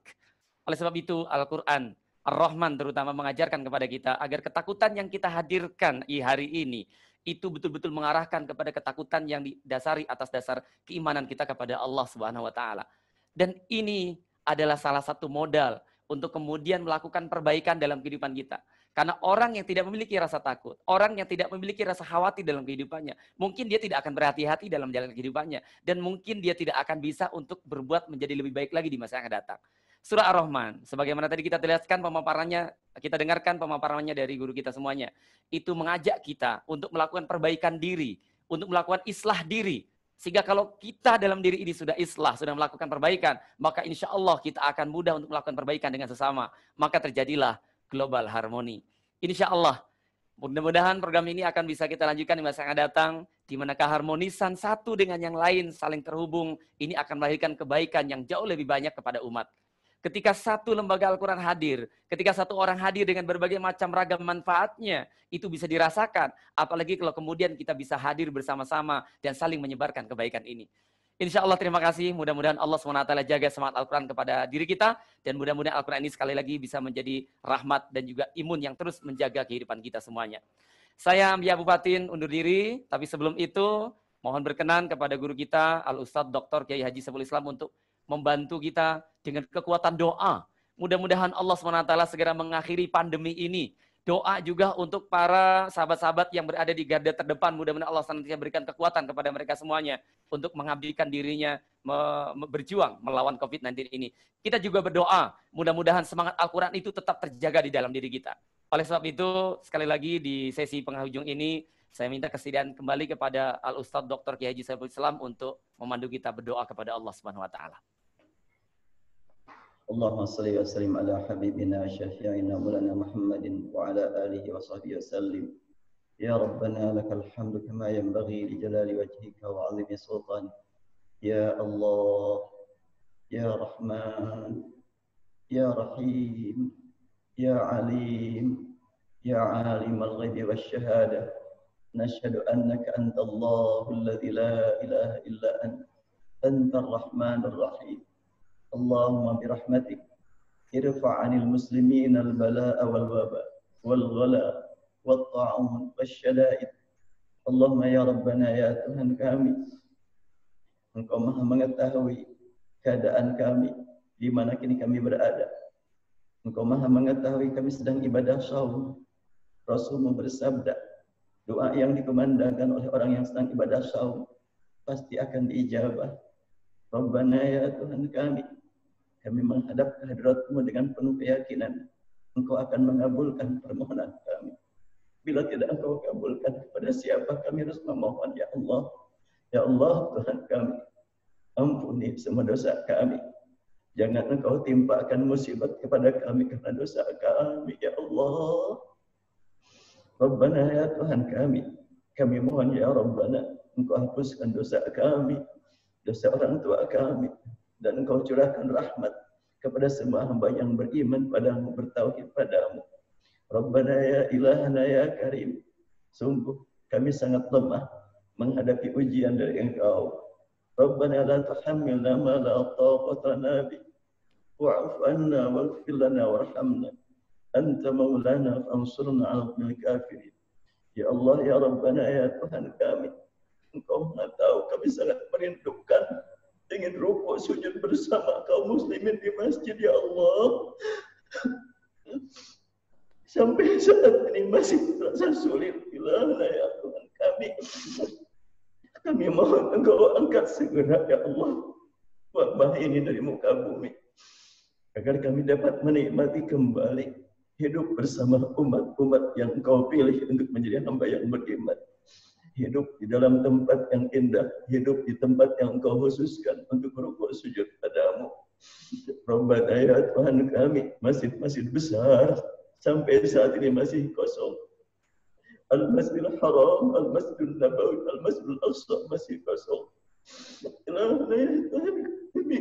Oleh sebab itu Al-Quran Ar-Rahman terutama mengajarkan kepada kita agar ketakutan yang kita hadirkan di hari ini itu betul-betul mengarahkan kepada ketakutan yang didasari atas dasar keimanan kita kepada Allah Subhanahu wa taala. Dan ini adalah salah satu modal untuk kemudian melakukan perbaikan dalam kehidupan kita. Karena orang yang tidak memiliki rasa takut, orang yang tidak memiliki rasa khawatir dalam kehidupannya, mungkin dia tidak akan berhati-hati dalam jalan kehidupannya dan mungkin dia tidak akan bisa untuk berbuat menjadi lebih baik lagi di masa yang akan datang. Surah Ar-Rahman, sebagaimana tadi kita jelaskan pemaparannya, kita dengarkan pemaparannya dari guru kita semuanya. Itu mengajak kita untuk melakukan perbaikan diri, untuk melakukan islah diri. Sehingga kalau kita dalam diri ini sudah islah, sudah melakukan perbaikan, maka insya Allah kita akan mudah untuk melakukan perbaikan dengan sesama. Maka terjadilah global harmoni. Insya Allah, mudah-mudahan program ini akan bisa kita lanjutkan di masa yang akan datang, di mana keharmonisan satu dengan yang lain saling terhubung, ini akan melahirkan kebaikan yang jauh lebih banyak kepada umat. Ketika satu lembaga Al-Quran hadir, ketika satu orang hadir dengan berbagai macam ragam manfaatnya, itu bisa dirasakan. Apalagi kalau kemudian kita bisa hadir bersama-sama dan saling menyebarkan kebaikan ini. Insya Allah terima kasih. Mudah-mudahan Allah SWT jaga semangat Al-Quran kepada diri kita. Dan mudah-mudahan Al-Quran ini sekali lagi bisa menjadi rahmat dan juga imun yang terus menjaga kehidupan kita semuanya. Saya Ambia Bupatin undur diri. Tapi sebelum itu, mohon berkenan kepada guru kita, Al-Ustadz Dr. Kiai Haji Saiful Islam untuk membantu kita dengan kekuatan doa. Mudah-mudahan Allah SWT segera mengakhiri pandemi ini. Doa juga untuk para sahabat-sahabat yang berada di garda terdepan. Mudah-mudahan Allah senantiasa berikan kekuatan kepada mereka semuanya untuk mengabdikan dirinya berjuang melawan COVID-19 ini. Kita juga berdoa, mudah-mudahan semangat Al-Quran itu tetap terjaga di dalam diri kita. Oleh sebab itu, sekali lagi di sesi penghujung ini, saya minta kesediaan kembali kepada Al-Ustadz Dr. Kiai Haji Saiful Islam untuk memandu kita berdoa kepada Allah Subhanahu wa taala. Allahumma salli wa sallim ala habibina syafi'ina maulana Muhammadin wa ala alihi wa sahbihi wasallim. Ya Rabbana lakal hamdu kama yanbaghi li jalali wajhika wa 'azimi sultanik. Ya Allah, Ya Rahman, Ya Rahim, Ya Alim, Ya Alim al-ghaibi wash-shahadah. Nashhadu annaka antallahu alladzi la ilaha illa anta. Antar Rahmanur Rahim. Allahumma birahmatik irfa' 'anil muslimin al-bala'a wal waba wal ghala wat ta'un wasyada'id. Allahumma ya Rabbana ya Tuhan kami, Engkau Maha mengetahui keadaan kami di mana kini kami berada. Engkau Maha mengetahui kami sedang ibadah saum. Rasulmu bersabda, doa yang dikumandangkan oleh orang yang sedang ibadah saum pasti akan diijabah. Rabbana ya Tuhan kami menghadap kehadirat-Mu dengan penuh keyakinan Engkau akan mengabulkan permohonan kami. Bila tidak Engkau kabulkan, kepada siapa kami harus memohon? Ya Allah, ya Allah Tuhan kami, ampuni semua dosa kami. Jangan Engkau timpakan musibat kepada kami karena dosa kami. Ya Allah, Rabbana ya Tuhan kami mohon ya Rabbana, Engkau hapuskan dosa kami, dosa orang tua kami, dan Engkau curahkan rahmat kepada semua hamba yang beriman padamu, bertauhid padamu. Rabbana ya ilahana ya karim, sungguh kami sangat lemah menghadapi ujian dari Engkau. Rabbana la tuhammilna ma la taqata lana bih wa'fu 'anna waghfir lana warhamna anta maulana fansurna 'alal kafirin. Ya Allah, ya Rabbana, ya Tuhan kami, Engkau Maha tahu kami sangat merindukan ingin rukuk sujud bersama kaum muslimin di masjid, ya Allah. Sampai saat ini masih terasa sulit. Bila ya Tuhan kami mohon Engkau angkat segera, ya Allah, wabah ini dari muka bumi, agar kami dapat menikmati kembali hidup bersama umat-umat yang Engkau pilih untuk menjadi hamba yang beriman. Hidup di dalam tempat yang indah, hidup di tempat yang Engkau khususkan untuk rukuk sujud padamu. Rabbana ya Tuhan kami, masjid-masjid besar sampai saat ini masih kosong. Al-Masjidil Haram, Al-Masjidil Nabawi, Al-Masjidil Aqsa masih kosong. Kenapa ya Tuhan kami?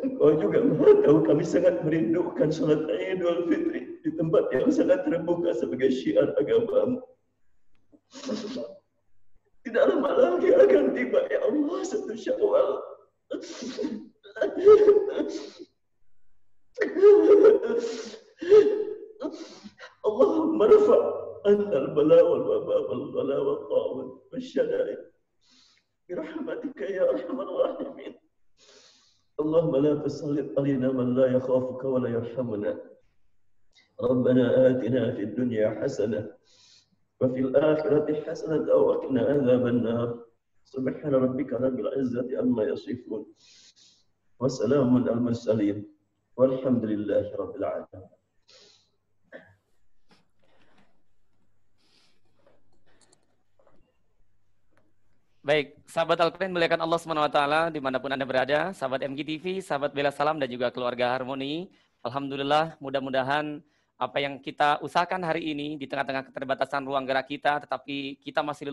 Engkau juga Maha tahu kami sangat merindukan salat Idul Fitri di tempat yang sangat terbuka sebagai syiar agamamu. Tidak lama lagi akan tiba, ya Allah, 1 Syawal. Allahumma rafa' anna al-bala wal waba wal ghala wal ta'un wasyada'id birahmatika ya arhamar rahimin. Allahumma la tusallit alaina man la yakhafuka wa la yarhamuna. Rabbana atina fid dunya hasanah wa fil akhirati hasanah wa qina adzaban nar. Subhana rabbika rabbil izzati amma yasifun. Wa salamun al mursalin. Walhamdulillahi rabbil alamin. Baik, sahabat Al-Quran muliakan Allah SWT dimanapun Anda berada, sahabat MGTV, sahabat Bela Salam dan juga keluarga Harmoni. Alhamdulillah, mudah-mudahan apa yang kita usahakan hari ini di tengah-tengah keterbatasan ruang gerak kita, tetapi kita masih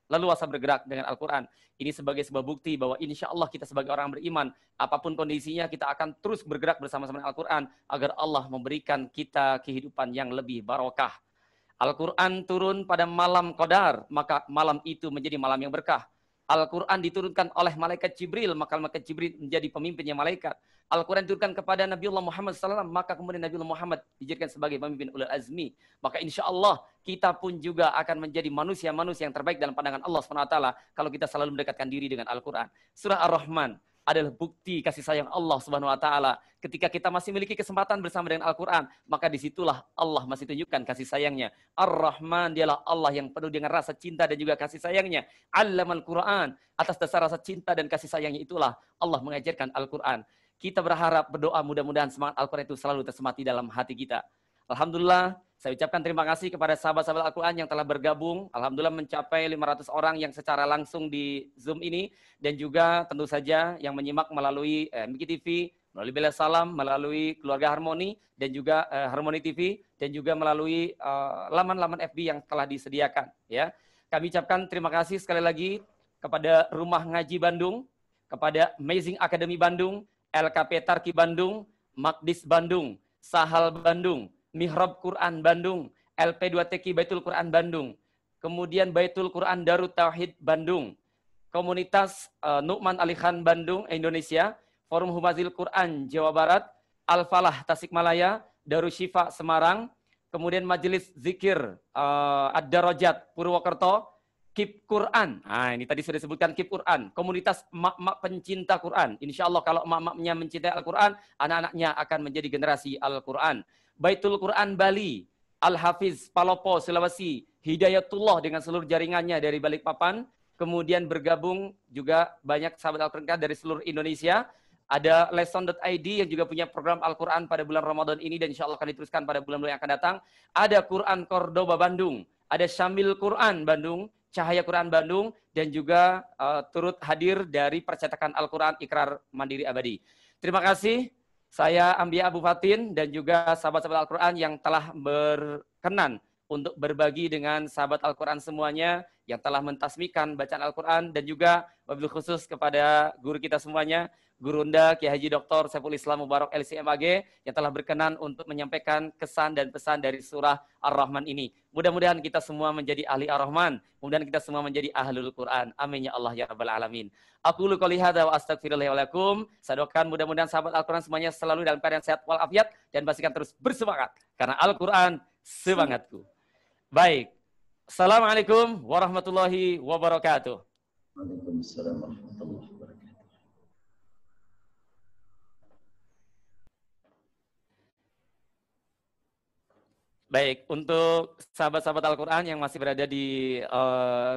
leluasa bergerak dengan Al-Quran. Ini sebagai sebuah bukti bahwa insya Allah kita sebagai orang beriman, apapun kondisinya kita akan terus bergerak bersama-sama dengan Al-Quran agar Allah memberikan kita kehidupan yang lebih barokah. Al-Quran turun pada malam Qadar, maka malam itu menjadi malam yang berkah. Al-Quran diturunkan oleh malaikat Jibril, maka malaikat Jibril menjadi pemimpinnya malaikat. Al-Quran diturunkan kepada Nabiullah Muhammad SAW, maka kemudian Nabiullah Muhammad dijadikan sebagai pemimpin ulul azmi. Maka insya Allah kita pun juga akan menjadi manusia-manusia yang terbaik dalam pandangan Allah SWT kalau kita selalu mendekatkan diri dengan Al-Quran. Surah Ar-Rahman adalah bukti kasih sayang Allah Subhanahu wa taala. Ketika kita masih memiliki kesempatan bersama dengan Al-Qur'an, maka disitulah Allah masih tunjukkan kasih sayangnya. Ar-Rahman dialah Allah yang penuh dengan rasa cinta dan juga kasih sayangnya. Allamal Qur'an, atas dasar rasa cinta dan kasih sayangnya itulah Allah mengajarkan Al-Qur'an. Kita berharap, berdoa mudah-mudahan semangat Al-Qur'an itu selalu tersemati dalam hati kita. Alhamdulillah, saya ucapkan terima kasih kepada sahabat-sahabat Al-Quran yang telah bergabung. Alhamdulillah mencapai 500 orang yang secara langsung di Zoom ini. Dan juga tentu saja yang menyimak melalui MGTV, melalui Bela Salam, melalui Keluarga Harmoni, dan juga Harmoni TV, dan juga melalui laman-laman FB yang telah disediakan. Ya, kami ucapkan terima kasih sekali lagi kepada Rumah Ngaji Bandung, kepada Amazing Academy Bandung, LKP Tarki Bandung, Magdis Bandung, Sahal Bandung, Mihrab Quran Bandung, LP2TQ Baitul Quran Bandung, kemudian Baitul Quran Darut Tauhid Bandung, Komunitas Nu'man Ali Khan Bandung, Indonesia, Forum Humazil Quran Jawa Barat, Al-Falah Tasikmalaya, Darus Syifa Semarang, kemudian Majelis Zikir Ad-Darajat Purwokerto, KIP Quran. Nah, ini tadi sudah disebutkan KIP Quran, komunitas emak-emak pencinta Quran. Insya Allah kalau emak-emaknya mencintai Al-Quran, anak-anaknya akan menjadi generasi Al-Quran. Baitul Quran Bali, Al-Hafiz Palopo, Sulawesi, Hidayatullah dengan seluruh jaringannya dari Balikpapan, kemudian bergabung juga banyak sahabat Al-Quran dari seluruh Indonesia. Ada lesson.id yang juga punya program Al-Quran pada bulan Ramadan ini dan insya Allah akan diteruskan pada bulan-bulan yang akan datang. Ada Quran Cordoba Bandung, ada Syamil Quran Bandung, Cahaya Quran Bandung, dan juga turut hadir dari percetakan Al-Quran Ikrar Mandiri Abadi. Terima kasih. Saya Ambia Abu Fatin dan juga sahabat-sahabat Al-Quran yang telah berkenan untuk berbagi dengan sahabat Al-Quran semuanya yang telah mentasmikan bacaan Al-Quran, dan juga wabil khusus kepada guru kita semuanya, Guru Unda Kiai Haji Dr. Saiful Islam Mubarak LCMAG yang telah berkenan untuk menyampaikan kesan dan pesan dari surah Ar-Rahman ini. Mudah-mudahan kita semua menjadi ahli Ar-Rahman, mudah-mudahan kita semua menjadi ahlul Quran. Amin ya Allah ya Rabbal Alamin. Aqulu qouli hadza wa astaghfirullahi wa lakum. Saya doakan mudah-mudahan sahabat Al-Quran semuanya selalu dalam keadaan sehat walafiat dan pastikan terus bersemangat karena Al-Quran semangatku. Baik. Assalamualaikum warahmatullahi wabarakatuh. Waalaikumsalam warahmatullahi wabarakatuh. Baik, untuk sahabat-sahabat Al-Quran yang masih berada di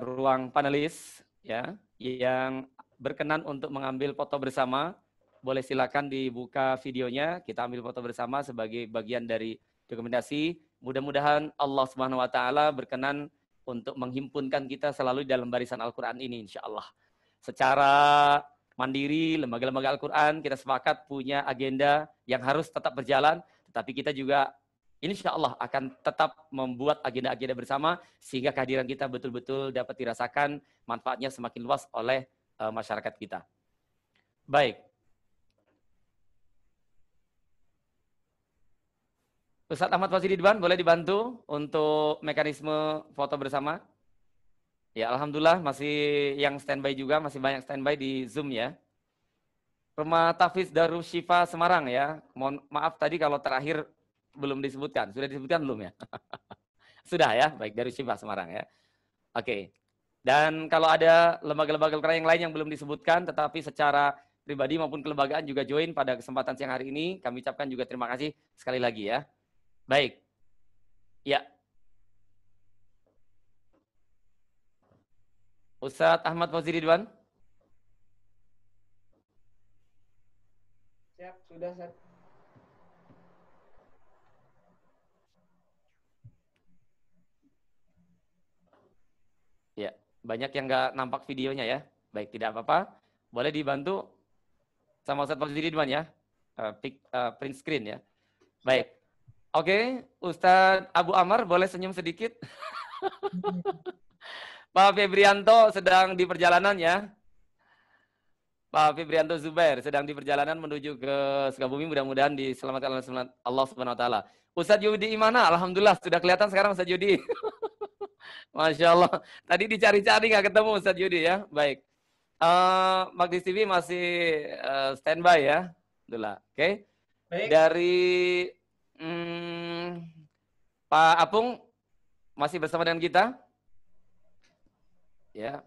ruang panelis, ya, yang berkenan untuk mengambil foto bersama, boleh silakan dibuka videonya, kita ambil foto bersama sebagai bagian dari dokumentasi. Mudah-mudahan Allah Subhanahu Wa Taala berkenan untuk menghimpunkan kita selalu dalam barisan Al-Quran ini, insya Allah. Secara mandiri, lembaga-lembaga Al-Quran, kita sepakat punya agenda yang harus tetap berjalan, tetapi kita juga insya Allah akan tetap membuat agenda-agenda bersama sehingga kehadiran kita betul-betul dapat dirasakan manfaatnya semakin luas oleh masyarakat kita. Baik. Ustadz Ahmad Fauzi Ridwan, boleh dibantu untuk mekanisme foto bersama? Ya, alhamdulillah masih yang standby juga, masih banyak standby di Zoom ya. Rumah Tafiz Darus Syifa Semarang ya. Mohon maaf tadi kalau terakhir belum disebutkan. Sudah disebutkan belum ya? Sudah ya, baik, dari Syifa Semarang ya. Oke. Dan kalau ada lembaga-lembaga yang lain yang belum disebutkan, tetapi secara pribadi maupun kelembagaan juga join pada kesempatan siang hari ini, kami ucapkan juga terima kasih sekali lagi ya. Baik. Ya. Ustadz Ahmad Fauzi Ridwan. Siap, sudah, Ustadz. Ya, banyak yang nggak nampak videonya ya. Baik, tidak apa-apa. Boleh dibantu sama Ustadz Fauzi Ridwan ya. Print screen ya. Baik. Oke, Ustadz Abu Amar boleh senyum sedikit. Pak Febrianto sedang di perjalanan ya. Pak Febrianto Zubair sedang di perjalanan menuju ke Sukabumi. Mudah-mudahan diselamatkan oleh Allah Subhanahu Wa Taala. Ustadz Yudi Imana, alhamdulillah sudah kelihatan sekarang Ustadz Yudi. Masya Allah. Tadi dicari-cari nggak ketemu Ustadz Yudi ya. Baik. Magdis TV masih standby ya. Alhamdulillah. Oke. Baik. Dari Pak Apung masih bersama dengan kita. Ya.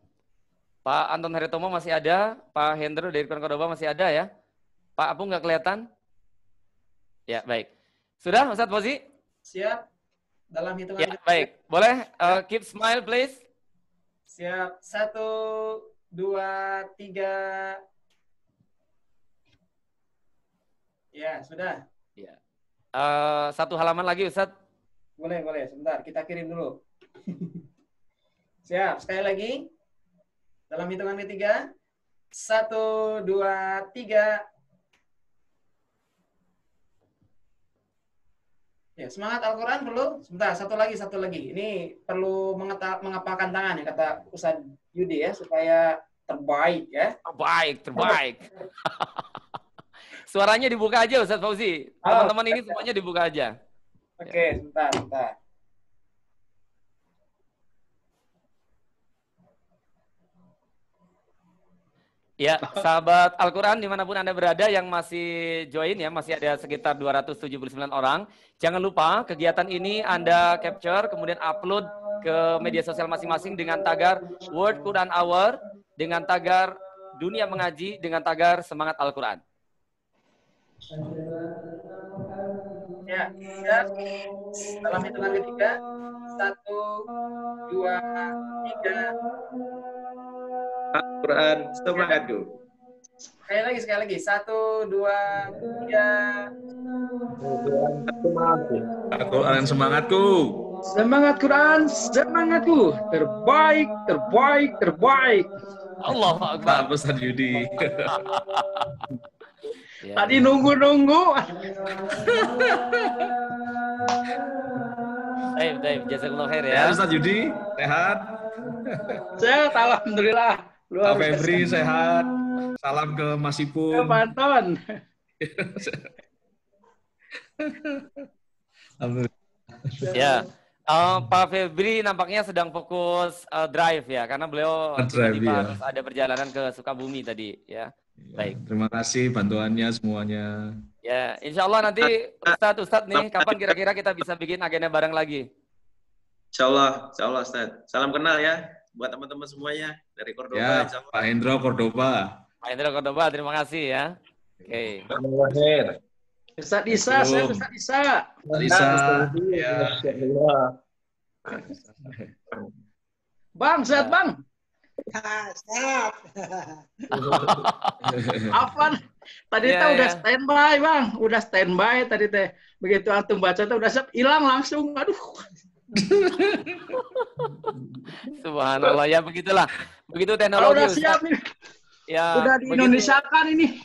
Pak Anton Haritomo masih ada. Pak Hendro dari Kordoba masih ada ya. Pak Apung nggak kelihatan? Ya, baik. Sudah Ustadz Fauzi? Siap. Dalam hitungan ya, baik. Boleh keep smile please. Siap. 1, 2, 3. Ya, sudah. Ya. Satu halaman lagi Ustadz. Boleh. Sebentar, kita kirim dulu. Siap. Sekali lagi. Dalam hitungan ketiga. 1, 2, 3. Ya, semangat Al-Quran perlu. Sebentar, satu lagi. Ini perlu mengepalkan tangan ya, kata Ustadz Yudi ya, supaya terbaik ya. Terbaik. Suaranya dibuka aja Ustadz Fauzi. Teman-teman ini semuanya dibuka aja. Oke, sebentar. Ya, sahabat Al-Quran dimanapun Anda berada yang masih join ya, masih ada sekitar 279 orang. Jangan lupa kegiatan ini Anda capture, kemudian upload ke media sosial masing-masing dengan tagar World Quran Hour, dengan tagar Dunia Mengaji, dengan tagar Semangat Al-Quran. Ya, dalam hitungan ketiga, 1, 2, 3. Al-Quran semangatku. Sekali lagi. 1, 2, 3. Al-Quran semangatku. Semangat Quran, semangatku. Terbaik. Allahu Akbar. Ustadz Yudi. Ya. Tadi nunggu. Baik, jazakallahu khair ya. Ya, Ustaz Yudi, sehat. Sehat, alhamdulillah. Luar Pak Febri sehat. Salam ke Mas Ipung. Pak Anton. Alhamdulillah. Ya. Pak Febri nampaknya sedang fokus drive ya, karena beliau Drive, tiba-tiba ya. harus ada perjalanan ke Sukabumi tadi ya. Baik. Terima kasih bantuannya semuanya. Ya, insya Allah nanti Ustadz nih, kapan kira-kira kita bisa bikin agenda bareng lagi? Insya Allah Ustaz. Salam kenal ya buat teman-teman semuanya dari Cordoba. Ya, Insya Allah. Pak Hendro Cordoba. Pak Hendro Cordoba, terima kasih ya. Oke. Ustaz Isa, saya Ustaz Isa. Lisa. Ya. Bang, sehat Bang. Sehat. Afan. Tadi Ya, teh udah ya. standby Bang, udah standby tadi teh. Begitu antum baca teh udah siap, hilang langsung. Aduh. Subhanallah, ya begitulah. Begitu Kalau teknologi udah Ustadz. siap nih, Ya, udah di Indonesia kan ini.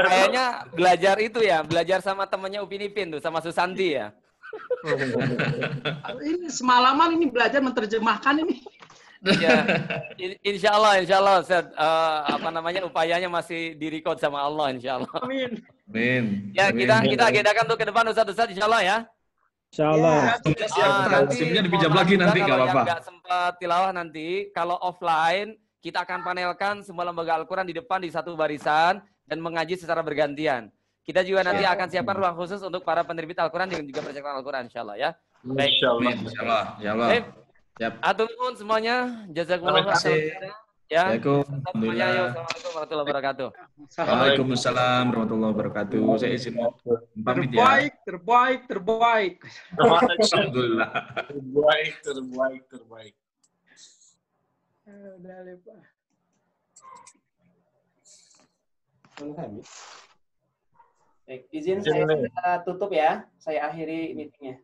Kayaknya belajar itu ya, belajar sama temennya Upin Ipin tuh, sama Susanti ya. Ini semalaman ini belajar menerjemahkan ini. Ya, insya Allah, Ustaz, upayanya masih direcord sama Allah, insya Allah. Amin. Amin. Ya, kita agendakan tuh ke depan Ustaz, insya Allah ya. Insyaallah. Nanti Simnya dipinjam mohon lagi maaf nanti, juga nggak kalau yang apa-apa. nggak sempat tilawah nanti, kalau offline kita akan panelkan semua lembaga Al-Quran di depan di satu barisan dan mengaji secara bergantian. Kita juga nanti akan siapkan ruang khusus untuk para penerbit Al-Quran dan juga percetakan Al-Quran, insya Allah ya. Baik. Amin. Insyaallah. Insyaallah. Baik. Yap. Atur nuhun semuanya. Jazakumullah Terima kasih. ya. Assalamualaikum. Semuanya, yuk. Assalamualaikum warahmatullahi wabarakatuh. Waalaikumsalam warahmatullahi wabarakatuh. Saya izin pamit ya. Terbaik. Alhamdulillah. Terbaik. Udah lupa. Baik, izin saya tutup ya. Saya akhiri meetingnya.